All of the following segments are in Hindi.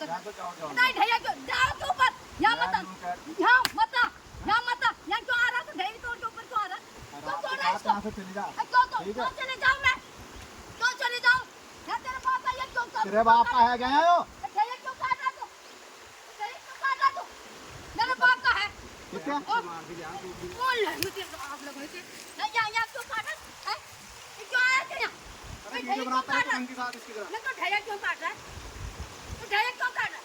कर नहीं ढैया क्यों जाओ के ऊपर यहाँ मत यहाँ मत यहाँ क्यों आ रहा तो ढैया तोड़ के ऊपर क्यों आ रहा क्यों तोड़ रहा इसको क्यों चले जाऊँ मैं क्यों चले जाऊँ यहाँ तेरे पास आइए क्यों तेरे बाप का है गया हो ढैया क्यों काट रहा तू ढैया क्यों काट रहा तू मेरे बाप का है ठीक है कौन है मुझे आप लोग में से नहीं यहाँ क्यों काट रहा है क्यों आया क्या यहाँ वीडियो बनाता है तो उनके साथ इसकी तरह मैं तो ढैया क्यों काट रहा है तो ढैया क्यों काट रहा है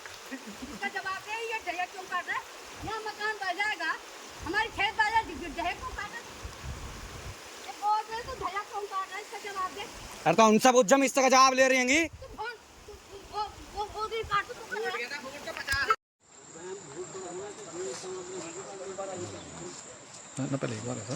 इसका जवाब दे ये ढैया क्यों काट रहा है यहाँ मकान बन जाएगा हमारी खेत बन जाएगी ढैया क्यों काट रहा है और मैं तो ढैया क्यों काट रहा है इसका जवाब दे अरे तो उनसे पूछ जब इसका जवाब ले रही हैं वो दिन काट तू कर रहा ना पहले एक बार ऐसा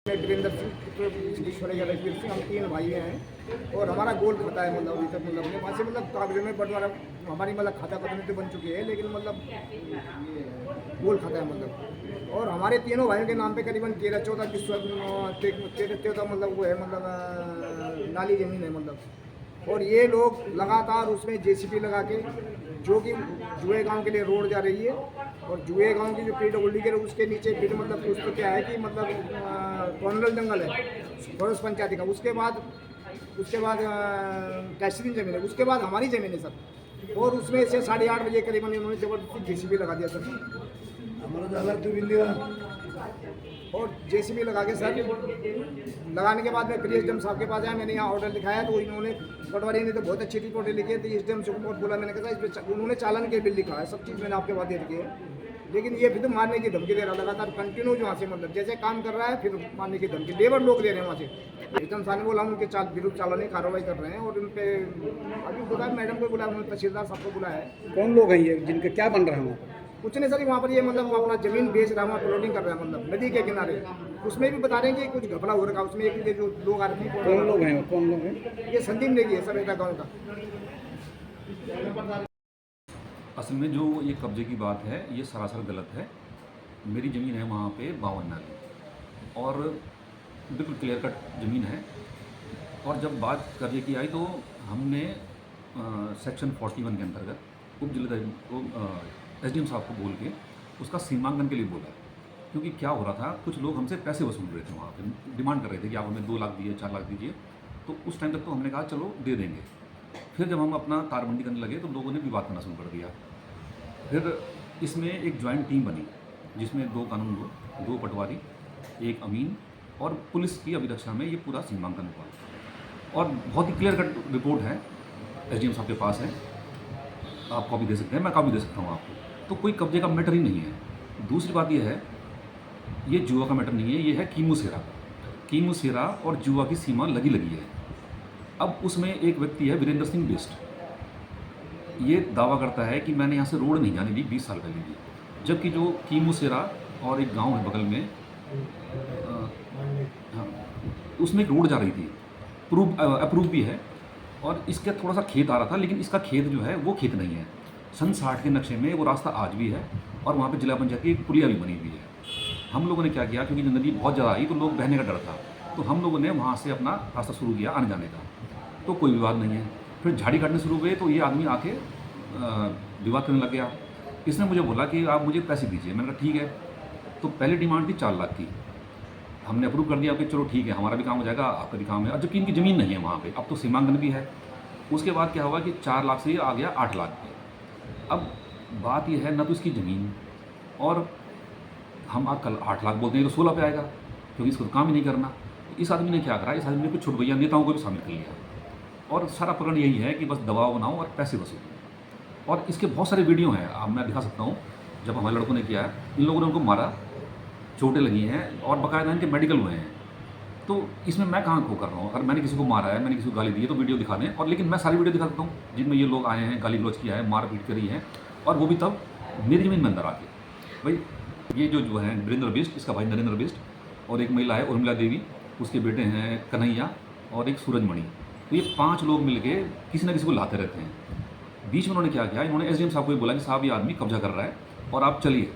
वीरेंद्र सिंह रणवीर सिंह हम 3 भाई हैं और हमारा गोल खाता है मतलब अभी तक मतलब वहाँ से मतलब कागज में बंटवारा हमारी मतलब खाता पत्नी तो बन चुकी है लेकिन मतलब गोल खाता है मतलब और हमारे तीनों भाइयों के नाम पे करीबन 13-14 मतलब वो है मतलब नाली ज़मीन है मतलब और ये लोग लगातार उसमें जेसीबी लगा के जो कि जुए गांव के लिए रोड जा रही है और जुए गांव की जो पीडब्ल्यूडी के उसके नीचे फिर मतलब कुछ तो क्या है कि मतलब कॉर्नल जंगल है फॉरेस्ट पंचायती का उसके बाद तहसील ज़मीन है उसके बाद हमारी ज़मीन है सर और उसमें से 8:30 बजे करीबन इन्होंने जबरदस्ती जेसीबी लगा दिया सर हमारा तो बिल्ली और जेसीबी लगा के सर लगाने के बाद मैं फिर एसडीएम साहब के पास आया मैंने यहाँ ऑर्डर लिखाया तो इन्होंने पटवारी ने तो बहुत अच्छी रिपोर्ट लिखी है तो एसडीएम से रिपोर्ट बोला मैंने कहा इस पर उन्होंने चालान के बिल लिखा है सब चीज़ मैंने आपके पास दे रखी है लेकिन ये फिर तो मारने की धमकी दे रहा लगातार कंटिन्यू जो वहाँ से मतलब जैसे काम कर रहा है फिर मारने की धमकी लेबर लोग दे रहे हैं वहाँ से एसडीएम साहब ने बोला उनके विरुद्ध चालानी कार्रवाई कर रहे हैं और उन पर अभी खुदा मैडम को बुलाया उन्होंने तहसीलदार साहब को बुलाया है। कौन लोग हैं ये जिनके क्या बन रहे हैं कुछ नहीं सर वहाँ पर ये मतलब अपना जमीन बेच रहा है वहाँ प्लॉटिंग कर रहा है मतलब नदी के किनारे उसमें भी बता रहे हैं कि कुछ घपला हो रखा है उसमें एक जो लोग आ रहे हैं कौन लोग हैं ये संदीप नेगी है सर मेरा गाँव का। असल में जो ये कब्जे की बात है ये सरासर गलत है। मेरी ज़मीन है वहाँ पे 52 नाली और बिल्कुल क्लियर कट ज़मीन है और जब बात कब्जे की आई तो हमने सेक्शन 41 के अंतर्गत उप जिलाधिकारी एसडीएम साहब को बोल के उसका सीमांकन के लिए बोला क्योंकि क्या हो रहा था कुछ लोग हमसे पैसे वसूल रहे थे वहाँ पे डिमांड कर रहे थे कि आप हमें 2 लाख दिए 4 लाख दीजिए तो उस टाइम तक तो हमने कहा चलो दे देंगे। फिर जब हम अपना तारबंदी करने लगे तो लोगों ने विवाद करना शुरू कर दिया। फिर इसमें एक ज्वाइंट टीम बनी जिसमें 2 कानून गो 2 पटवारी 1 अमीन और पुलिस की अभिरक्षा में ये पूरा सीमांकन हुआ और बहुत ही क्लियर कट रिपोर्ट है एसडीएम साहब के पास है आप कॉपी दे सकते हैं मैं कॉपी दे सकता हूँ आपको। तो कोई कब्जे का मैटर ही नहीं है। दूसरी बात यह है ये जुआ का मैटर नहीं है ये है कीमू सेरा और जुआ की सीमा लगी है। अब उसमें एक व्यक्ति है वीरेंद्र सिंह बिस्ट ये दावा करता है कि मैंने यहाँ से रोड नहीं जाने दी 20 साल पहले दी जबकि जो कीमू सेरा और एक गांव है बगल में हाँ उसमें एक रोड जा रही थी अप्रूव भी है और इसका थोड़ा सा खेत आ रहा था लेकिन इसका खेत जो है वो खेत नहीं है। सन 60 के नक्शे में वो रास्ता आज भी है और वहाँ पे जिला पंचायत की एक पुलिया भी बनी हुई है। हम लोगों ने क्या किया क्योंकि नदी बहुत ज़्यादा आई तो लोग बहने का डर था तो हम लोगों ने वहाँ से अपना रास्ता शुरू किया आने जाने का तो कोई विवाद नहीं है। फिर झाड़ी काटने शुरू हुए तो ये आदमी आके विवाद करने लग गया। इसने मुझे बोला कि आप मुझे पैसे दीजिए। मैंने कहा ठीक है। तो पहली डिमांड थी 4 लाख की हमने अप्रूव कर दिया कि चलो ठीक है हमारा भी काम हो जाएगा आपका भी काम है और जबकि इनकी ज़मीन नहीं है वहाँ पे अब तो सीमांकन भी है। उसके बाद क्या हुआ कि 4 लाख से आ गया 8 लाख पे। अब बात यह है न तो इसकी ज़मीन और हम आज कल 8 लाख बोलते हैं तो 16 पे आएगा क्योंकि इसको तो काम ही नहीं करना। इस आदमी ने क्या करा इस आदमी ने कुछ छुटभैया नेताओं को भी शामिल कर लिया और सारा प्रकरण यही है कि बस दबाव बनाओ और पैसे वसूलो और इसके बहुत सारे वीडियो हैं अब मैं दिखा सकता हूँ। जब हमारे लड़कों ने किया है इन लोगों ने उनको मारा चोटें लगी हैं और बाकायदा इनके मेडिकल हुए हैं। तो इसमें मैं कहाँ को कर रहा हूँ। अगर मैंने किसी को मारा है मैंने किसी को गाली दी है तो वीडियो दिखा दें और लेकिन मैं सारी वीडियो दिखा सकता हूँ जिनमें ये लोग आए हैं गाली गलौज किया है मारपीट करी है और वो भी तब मेरी ज़मीन में अंदर आके। भाई ये जो है वीरेंद्र बिस्ट इसका भाई नरेंद्र बिस्ट और एक महिला है उर्मिला देवी उसके बेटे हैं कन्हैया और एक सूरजमणि। तो ये 5 लोग मिलके किसी न किसी को लाते रहते हैं। बीच में उन्होंने क्या किया, इन्होंने एसडीएम साहब को भी बोला कि साहब ये आदमी कब्जा कर रहा है और आप चलिए।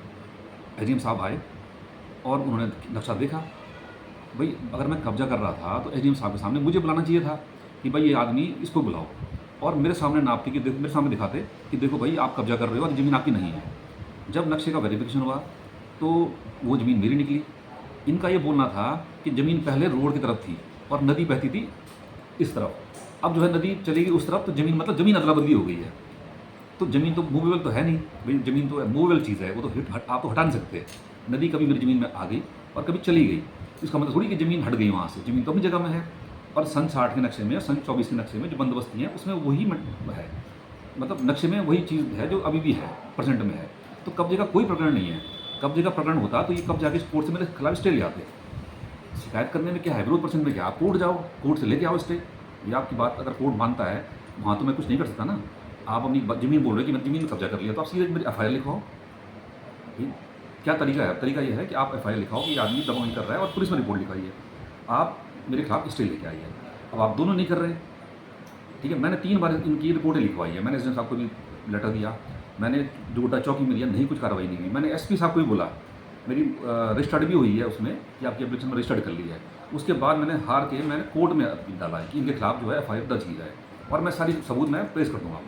एसडीएम साहब आए और उन्होंने नक्शा देखा। भाई अगर मैं कब्जा कर रहा था तो एसडीएम साहब के सामने मुझे बुलाना चाहिए था कि भाई ये आदमी इसको बुलाओ, और मेरे सामने नापते कि देखो, मेरे सामने दिखाते कि देखो भाई आप कब्जा कर रहे हो और ज़मीन आपकी नहीं है। जब नक्शे का वेरिफिकेशन हुआ तो वो ज़मीन मेरी निकली। इनका ये बोलना था कि ज़मीन पहले रोड की तरफ थी और नदी बहती थी इस तरफ, अब जो है नदी चलेगी उस तरफ, तो ज़मीन मतलब ज़मीन अदला बदली हो गई है। तो ज़मीन तो मूवेबल तो है नहीं भाई, ज़मीन तो मूवेबल चीज़ है, वो तो आप तो हटा नहीं सकते। नदी कभी मेरी ज़मीन में आ गई और कभी चली गई, इसका मतलब थोड़ी कि ज़मीन हट गई वहाँ से, ज़मीन तो अपनी जगह में है। और सन 60 के नक्शे में, सन 24 के नक्शे में जो बंदोबस्ती है उसमें वही है, मतलब नक्शे में वही चीज़ है जो अभी भी है, प्रेजेंट में है। तो कब्जे का कोई प्रकरण नहीं है। कब्जे का प्रकरण होता तो ये कब जाके कोर्ट से मेरे खिलाफ स्टे ले आते। शिकायत करने में क्या है, विरोध प्रदर्शन में क्या, आप कोर्ट जाओ, कोर्ट से लेके आओ स्टे। ये आपकी बात अगर कोर्ट मानता है, वहाँ तो मैं कुछ नहीं कर सकता ना। आप अपनी ज़मीन बोल रहे हो कि मैं ज़मीन कब्जा कर लिया, तो आप सीधे मेरी एफआईआर लिखवाओ। क्या तरीका है? तरीका ये है कि आप एफआईआर लिखाओ कि ये आदमी दबाव कर रहा है और पुलिस में रिपोर्ट लिखाइए, आप मेरे खिलाफ स्टे लेके आइए। अब आप दोनों नहीं कर रहे, ठीक है। मैंने 3 बार इनकी रिपोर्टें लिखवाई है, मैंने एसडीएम साहब को भी लेटर दिया, मैंने जोटा चौकी में दिया, नहीं कुछ कार्रवाई नहीं हुई। मैंने एसपी साहब को भी बोला, मेरी रजिस्टर्ड भी हुई है उसमें कि आपकी एप्लीकेशन में रजिस्टर्ड कर ली है। उसके बाद मैंने हार के मैंने कोर्ट में डाला है कि इनके खिलाफ जो है एफआईआर दर्ज की जाए, और मैं सारी सबूत मैं पेश कर दूँगा।